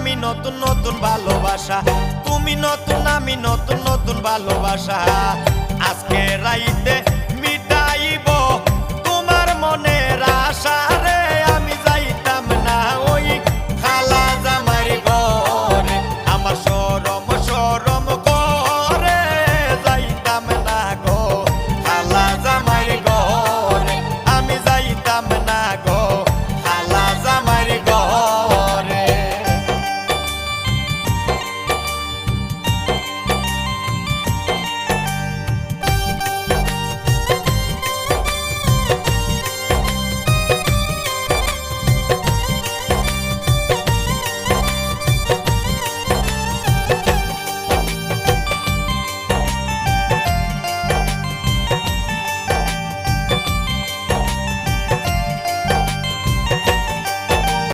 আমি নতুন নতুন ভালোবাসা, তুমি নতুন আমি নতুন নতুন ভালোবাসা। আজকে রাইতে মিটাইব তোমার মনের আশা।